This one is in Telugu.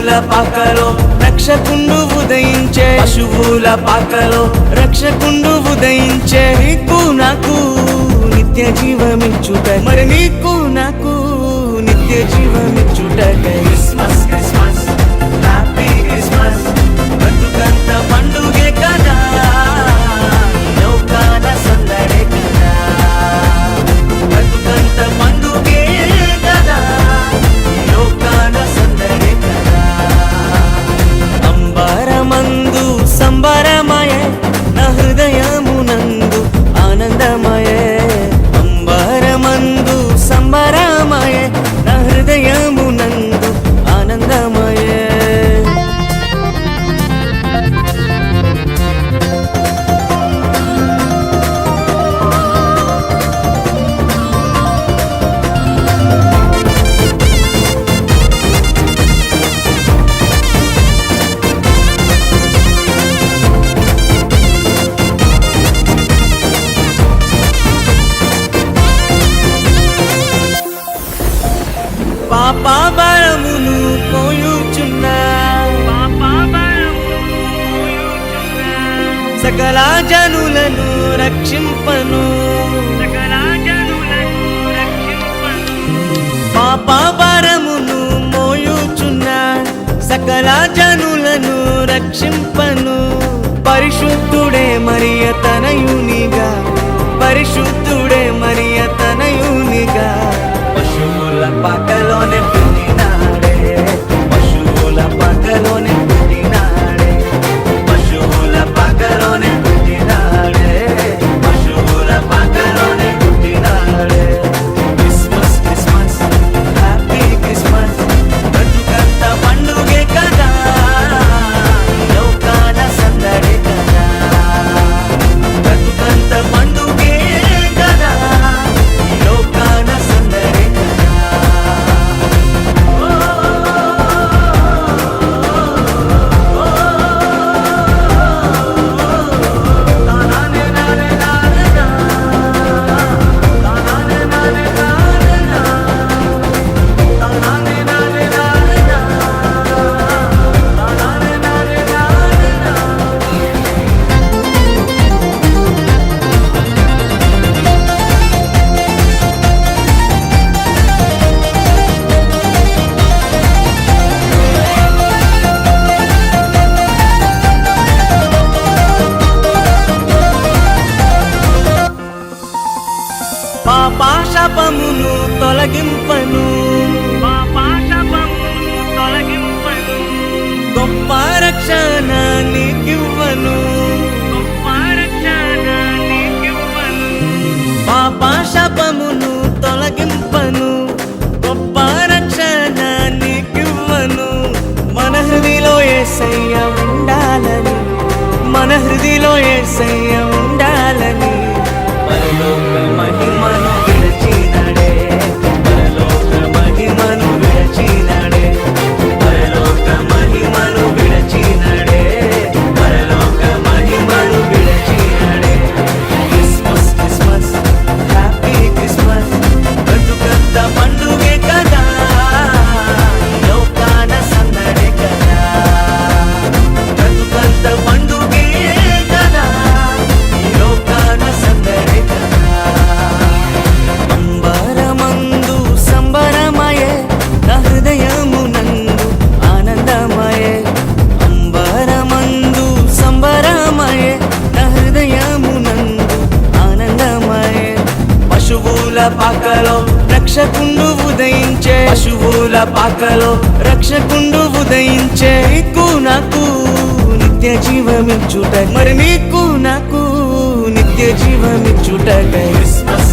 పశువుల పాకలో రక్షకుండు ఉదయించే, పశువుల పాకలో రక్షకుండు ఉదయించే. నీకు నాకు నిత్య జీవమిచ్చుట, మరి నీకు నాకు నిత్య జీవమిచ్చుటకై క్రిస్మస్ క్రిస్మస్ హ్యాపీ క్రిస్మస్. బ్రతుకంత పండుగే కదా, లోకాన సందడే కదా. బ్రతుకంత పండుగే కదా, లోకాన సందడే కదా. అంబరమందు సంబరమయే, నా హృదయమునందు ఆనందమయే. అంబరమందు సంబరమయే, నా హృదయమునందు ఆనందమయే. పాపభరమును పోయుచున్నా, సకల జనులను రక్షింపను. పాపభరమును మోయుచున్నా, సకల జనులను రక్షింపను. పరిశుద్ధుడే మరియ తనయునిగా, పరిశుద్ధుడే మరియ తనయునిగా. పశువుల పాకలోనే పుట్టినాడే, పశువుల పాకలోనే పుట్టినాడే. పశువుల పాకలోనే పుట్టినాడే, పశువుల పాకలోనే పుట్టినాడే. Christmas Christmas happy Christmas. బ్రతుకంత పండుగే కదా, లోకాన సందడే కదా. బ్రతుకంత పండుగే కదా, లోకాన సందడే కదా. పాపశాపమును తొలగింపను, గొప్ప రక్షణ నీకివ్వను. పాపశాపమును తొలగింపను, గొప్ప రక్షణ నీకివ్వను. మన హృదిలో యేసయ్య ఉండాలని, మన హృదిలో యేసయ్య ఉండాలని. పరలోక మహిమను విడచినడే, పరలోక మహిమను విడచినడే. పరలోక మహిమను విడచినడే, పరలోక మహిమను విడచినడే. Christmas Christmas happy Christmas. బ్రతుకంత పండుగే కదా, లోకాన సందడే కదా. బ్రతుకంత పండుగే కదా, లోకాన సందడే కదా. అంబరమందు సంబరమయే, నా హృదయమునందు ఆనందమయే. అంబరమందు సంబరమయే, నా హృదయమునందు ఆనందమయే. పశువుల పాకలో రక్షకుండు ఉదయించే, పశువుల పాకలో రక్షకుండు ఉదయించే. నీకు నాకు నిత్య జీవమిచ్చుట, మరి నీకు నాకు నిత్య జీవమిచ్చుటకై క్రిస్మస్.